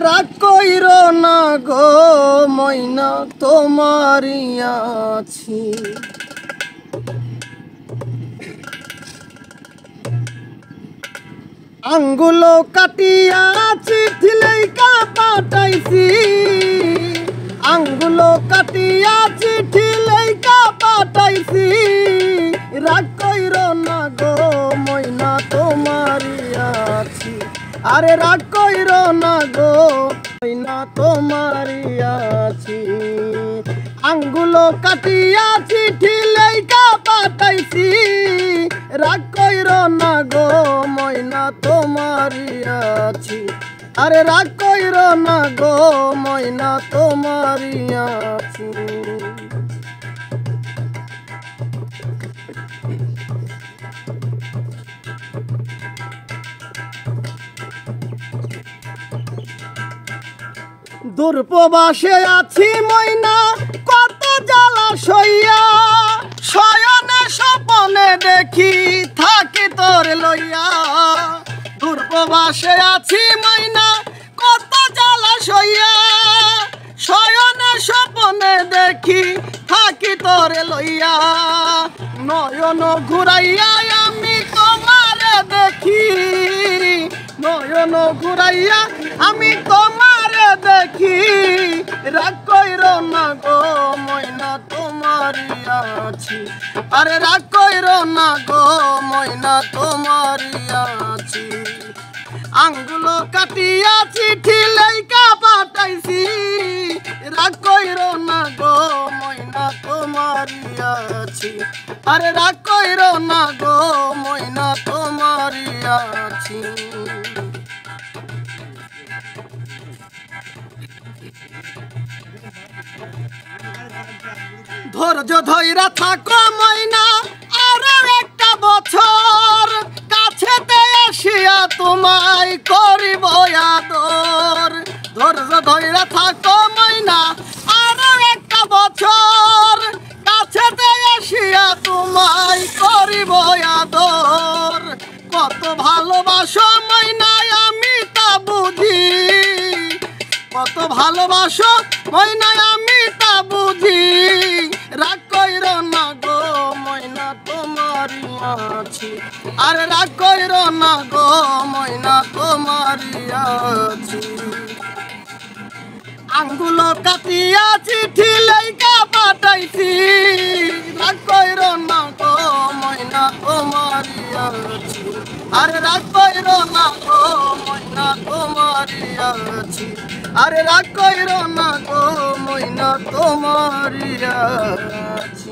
রাগ কইর না গো ময়না তোমারই আছি। আঙ্গুলো কাটিয়া চিঠি লেখা পাঠাইছি, আঙ্গুলো কাটিয়া চিঠি লেখা পাঠাইছি। রাগ কইর না গো ময়না তোমারই আছি। আরে রাগ কইর না গো ময়না তোমারই আছি। আঙ্গুলো কাটিয়া চিঠি লেখা পাঠাইছি। রাগ কইর না গো ময়না তোমারই আছি। আরে রাগ কইর না গো ময়না তোমারই আছি। দূরপ্রবাসে আছি ময়না কত জ্বালা সইয়া, শয়নে স্বপনে দেখি থাকি তোর লইয়া। দূরপ্রবাসে আছি ময়না কত জ্বালা সইয়া, শয়নে স্বপনে দেখি থাকি তোর লইয়া। নয়ন ঘুরাইয়া আমি তোমারে দেখি, নয়ন ঘুরাইয়া আমি তোমারে দেখি। রাগ কইর না গো ময়না তোমারই আছি। আরে রাগ কইর না গো ময়না তোমারই আছি। আঙ্গুলো কাটিয়া চিঠি লেখা পাঠাইছি। রাগ কইর না গো ময়না তোমারই আছি। আরে রাগ কইর না গো ময়না তোমারই আছি। ধৈর্য ধইরা থাকো ময়না আরো একটা বছর, কাছেতে এসিয়া তোমায় করিব আদর। ধৈর্য ধইরা থাকো ময়না আরো একটা বছর, কাছেতে এসিয়া তোমায় করিব আদর। কত ভালোবাসো ময়না আমি তা বুঝি, কত ভালোবাসো ময়না আমি তা বুঝি। রাগ কইর না গো ময়না তোমারই আছি। আরে রাগ কইর না গো ময়না তোমারই আছি। আঙ্গুলো কাটিয়া চিঠি লেখা পাঠাইছি। রাগ কইর না গো ময়না তোমারই আছি। আরে রাগ কইর না গো ময়না তোমারই আছি। আরে রাগ কইর না গো ময়না তোমারই আছি।